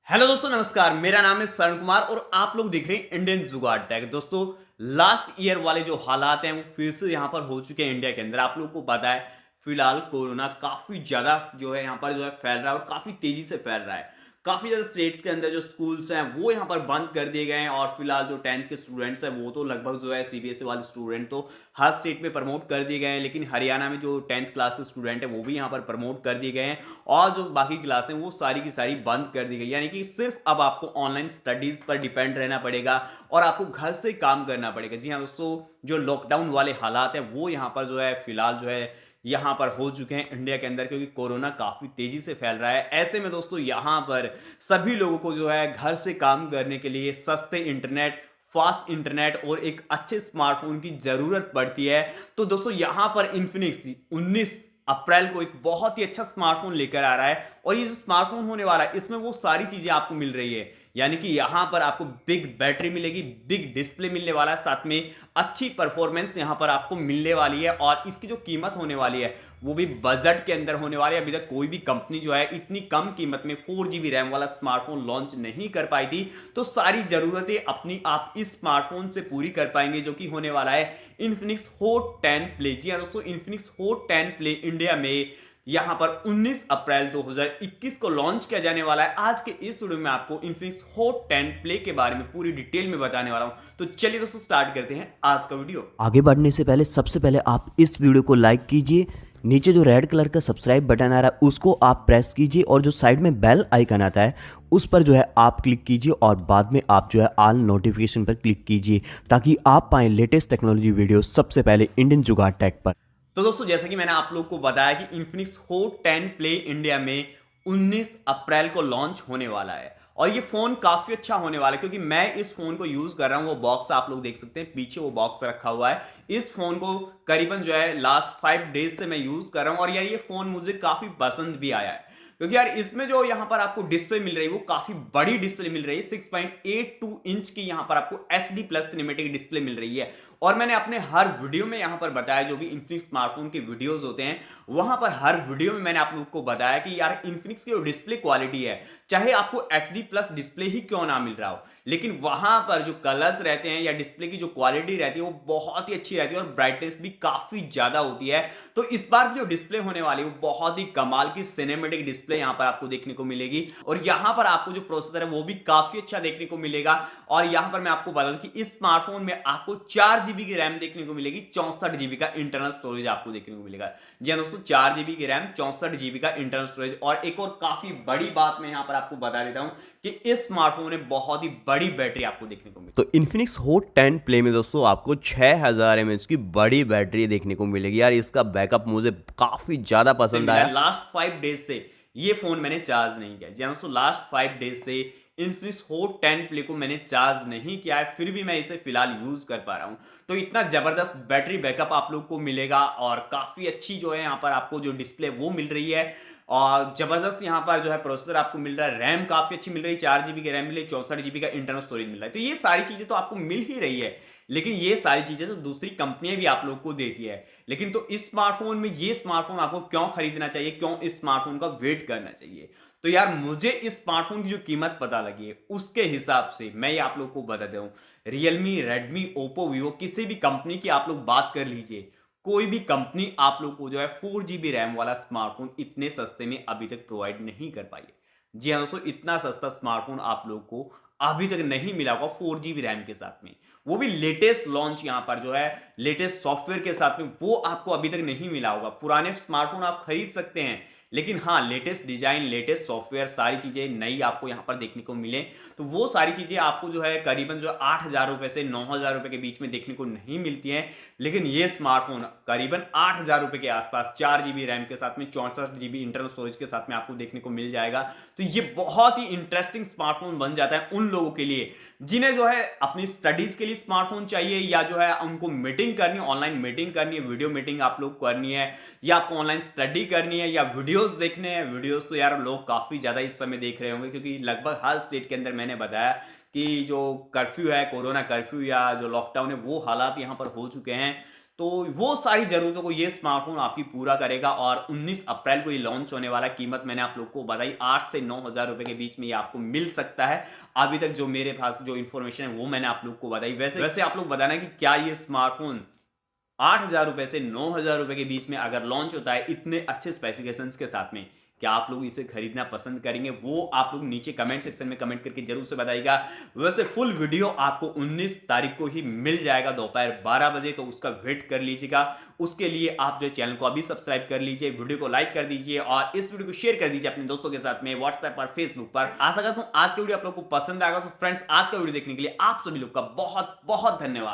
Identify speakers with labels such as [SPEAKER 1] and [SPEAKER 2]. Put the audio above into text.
[SPEAKER 1] Hello दोस्तों, नमस्कार। मेरा नाम है शरण कुमार और आप लोग देख रहे हैं इंडियन जुगाड़ टेक। दोस्तों, लास्ट ईयर वाले जो हालात हैं वो फिर से यहाँ पर हो चुके हैं इंडिया के अंदर। आप लोगों को पता है फिलहाल कोरोना काफी ज्यादा जो है यहाँ पर जो है फैल रहा है और काफी तेजी से फैल रहा है। काफी ज्यादा स्टेट्स के अंदर जो स्कूल्स हैं वो यहाँ पर बंद कर दिए गए हैं और फिलहाल जो 10th के स्टूडेंट्स हैं वो तो लगभग जो है सीबीएसई वाले स्टूडेंट तो हर स्टेट में प्रमोट कर दिए गए हैं, लेकिन हरियाणा में जो 10th क्लास के स्टूडेंट है वो भी यहाँ पर प्रमोट कर दिए गए हैं और जो बाकी क्लासें वो सारी की सारी बंद कर दी गई। यानी कि सिर्फ अब आपको ऑनलाइन स्टडीज पर डिपेंड रहना पड़ेगा और आपको घर से काम करना पड़ेगा। जी हाँ दोस्तों, जो लॉकडाउन वाले हालात है वो यहाँ पर जो है फिलहाल जो है यहाँ पर हो चुके हैं इंडिया के अंदर, क्योंकि कोरोना काफी तेजी से फैल रहा है। ऐसे में दोस्तों यहाँ पर सभी लोगों को जो है घर से काम करने के लिए सस्ते इंटरनेट, फास्ट इंटरनेट और एक अच्छे स्मार्टफोन की जरूरत पड़ती है। तो दोस्तों यहाँ पर इन्फिनिक्स 19 अप्रैल को एक बहुत ही अच्छा स्मार्टफोन लेकर आ रहा है और ये जो स्मार्टफोन होने वाला है इसमें वो सारी चीजें आपको मिल रही है। यानी कि यहां पर आपको बिग बैटरी मिलेगी, बिग डिस्प्ले मिलने वाला है, साथ में अच्छी परफॉर्मेंस यहां पर आपको मिलने वाली है और इसकी जो कीमत होने वाली है वो भी बजट के अंदर होने वाली है। अभी तक कोई भी कंपनी जो है इतनी कम कीमत में 4GB रैम वाला स्मार्टफोन लॉन्च नहीं कर पाई थी। तो सारी जरूरतें अपनी आप इस स्मार्टफोन से पूरी कर पाएंगे, जो कि होने वाला है इन्फिनिक्स हॉट 10 प्ले। जी हाँ दोस्तों, इन्फिनिक्स हॉट 10 प्ले इंडिया में यहां पर 19 अप्रैल 2021 को लॉन्च किया जाने वाला है। आज के इस वीडियो में आपको इन्फिनिक्स हॉट 10 प्ले के बारे में पूरी डिटेल में बताने वाला हूं। तो चलिए दोस्तों स्टार्ट करते हैं आज का वीडियो।
[SPEAKER 2] आगे बढ़ने से पहले सबसे पहले आप इस वीडियो को लाइक कीजिए, नीचे जो रेड कलर का सब्सक्राइब बटन आ रहा है उसको आप प्रेस कीजिए और जो साइड में बेल आइकन आता है उस पर जो है आप क्लिक कीजिए और बाद में आप जो है ऑल नोटिफिकेशन पर क्लिक कीजिए ताकि आप पाएं लेटेस्ट टेक्नोलॉजी वीडियो सबसे पहले इंडियन जुगाड़ टेक पर।
[SPEAKER 1] तो दोस्तों, जैसा कि मैंने आप लोग को बताया कि इन्फिनिक्स हॉट 10 प्ले इंडिया में 19 अप्रैल को लॉन्च होने वाला है और ये फोन काफी अच्छा होने वाला है, क्योंकि मैं इस फोन को यूज कर रहा हूं। वो बॉक्स आप लोग देख सकते हैं, पीछे वो बॉक्स रखा हुआ है। इस फोन को करीबन जो है लास्ट 5 डेज से मैं यूज कर रहा हूं और यार ये फोन मुझे काफी पसंद भी आया है, क्योंकि यार इसमें जो यहां पर आपको डिस्प्ले मिल रही है वो काफी बड़ी डिस्प्ले मिल रही है। 6.82 इंच की यहां पर आपको HD प्लस सिनेमेटिक डिस्प्ले मिल रही है। और मैंने अपने हर वीडियो में यहां पर बताया, जो भी इन्फिनिक्स स्मार्टफोन के वीडियोस होते हैं वहां पर हर वीडियो में मैंने आप लोगों को बताया कि यार इन्फिनिक्स की जो डिस्प्ले क्वालिटी है, चाहे आपको HD प्लस डिस्प्ले ही क्यों ना मिल रहा हो, लेकिन वहां पर जो कलर्स रहते हैं या डिस्प्ले की जो क्वालिटी रहती है वो बहुत ही अच्छी रहती है और ब्राइटनेस भी काफी ज्यादा होती है। तो इस बार की जो डिस्प्ले होने वाली है वो बहुत ही कमाल की सिनेमेटिक डिस्प्ले यहां पर आपको देखने को मिलेगी और यहां पर आपको जो प्रोसेसर है वो भी काफी अच्छा देखने को मिलेगा। और यहां पर मैं आपको बता दूं कि इस स्मार्टफोन में आपको 4GB की रैम देखने को मिलेगी, 64GB का इंटरनल स्टोरेज आपको देखने को मिलेगा। जी हाँ दोस्तों, 4GB की रैम, 64GB का इंटरनल स्टोरेज। और एक और काफी बड़ी बात मैं यहां पर आपको बता देता हूं कि इस स्मार्टफोन में बहुत ही बड़ी बैटरी आपको देखने को मिलेगी।
[SPEAKER 2] तो इन्फिनिक्स हॉट 10 प्ले में दोस्तों आपको 6000 mAh की बड़ी बैटरी देखने को मिलेगी। यार इसका बैकअप मुझे काफ़ी ज़्यादा पसंद आया।
[SPEAKER 1] लास्ट 5 डेज से ये फोन मैंने चार्ज नहीं किया। जी हाँ दोस्तों, लास्ट 5 डेज से इन्फिनिक्स हॉट 10 प्ले को मैंने चार्ज नहीं किया है, फिर भी मैं इसे फिलहाल यूज कर पा रहा हूं। तो इतना जबरदस्त बैटरी बैकअप आप लोग को मिलेगा और काफी अच्छी जो है यहाँ पर आपको जो डिस्प्ले वो मिल रही है और जबरदस्त यहाँ पर जो है प्रोसेसर आपको मिल रहा है। रैम काफी अच्छी मिल रही है, 4GB की रैम मिल रही है, 64GB का इंटरनल स्टोरेज मिल रहा है। तो ये सारी चीजें तो आपको मिल ही रही है, लेकिन ये सारी चीजें तो दूसरी कंपनियां भी आप लोग को देती है। लेकिन तो इस स्मार्टफोन में ये स्मार्टफोन आपको क्यों खरीदना चाहिए, क्यों इस स्मार्टफोन का वेट करना चाहिए? तो यार मुझे इस स्मार्टफोन की जो कीमत पता लगी है उसके हिसाब से मैं ये आप लोग को बता दूं, रियलमी, रेडमी, ओप्पो, वीवो, किसी भी कंपनी की आप लोग बात कर लीजिए, कोई भी कंपनी आप लोग को जो है 4GB रैम वाला स्मार्टफोन इतने सस्ते में अभी तक प्रोवाइड नहीं कर पाई है। जी हाँ दोस्तों, इतना सस्ता स्मार्टफोन आप लोग को अभी तक नहीं मिला होगा 4GB रैम के साथ में, वो भी लेटेस्ट लॉन्च यहां पर जो है लेटेस्ट सॉफ्टवेयर के साथ में, वो आपको अभी तक नहीं मिला होगा। पुराने स्मार्टफोन आप खरीद सकते हैं, लेकिन हाँ लेटेस्ट डिजाइन, लेटेस्ट सॉफ्टवेयर, सारी चीजें नई आपको यहां पर देखने को मिले तो वो सारी चीजें आपको जो है करीबन जो 8,000 रुपए से 9,000 रुपए के बीच में देखने को नहीं मिलती हैं। लेकिन ये स्मार्टफोन करीबन 8,000 रुपए के आसपास 4GB रैम के साथ में, 64GB इंटरनल स्टोरेज के साथ में आपको देखने को मिल जाएगा। तो ये बहुत ही इंटरेस्टिंग स्मार्टफोन बन जाता है उन लोगों के लिए जिन्हें जो है अपनी स्टडीज के लिए स्मार्टफोन चाहिए, या जो है उनको मीटिंग करनी है, ऑनलाइन मीटिंग करनी है, वीडियो मीटिंग आप लोग करनी है, या आपको ऑनलाइन स्टडी करनी है, या वीडियोस देखने हैं। वीडियोस तो यार लोग काफी ज्यादा इस समय देख रहे होंगे, क्योंकि लगभग हर स्टेट के अंदर मैंने बताया कि जो कर्फ्यू है, कोरोना कर्फ्यू या जो लॉकडाउन है, वो हालात यहां पर हो चुके हैं। तो वो सारी जरूरतों को ये स्मार्टफोन आपकी पूरा करेगा और 19 अप्रैल को ये लॉन्च होने वाला। कीमत मैंने आप लोग को बताई 8 से 9,000 रुपए के बीच में ये आपको मिल सकता है। अभी तक जो मेरे पास जो इन्फॉर्मेशन है वो मैंने आप लोग को बताई। वैसे आप लोग बताना कि क्या ये स्मार्टफोन 8,000 रुपए से 9,000 रुपए के बीच में अगर लॉन्च होता है इतने अच्छे स्पेसिफिकेशंस के साथ में, क्या आप लोग इसे खरीदना पसंद करेंगे? वो आप लोग नीचे कमेंट सेक्शन में कमेंट करके जरूर से बताइएगा। वैसे फुल वीडियो आपको 19 तारीख को ही मिल जाएगा दोपहर 12 बजे, तो उसका वेट कर लीजिएगा। उसके लिए आप जो चैनल को अभी सब्सक्राइब कर लीजिए, वीडियो को लाइक कर दीजिए और इस वीडियो को शेयर कर दीजिए अपने दोस्तों के साथ में व्हाट्सएप पर, फेसबुक पर। आशा करता हूं आज का वीडियो आप लोग को पसंद आएगा। तो फ्रेंड्स, आज का वीडियो देखने के लिए आप सभी लोग का बहुत बहुत धन्यवाद।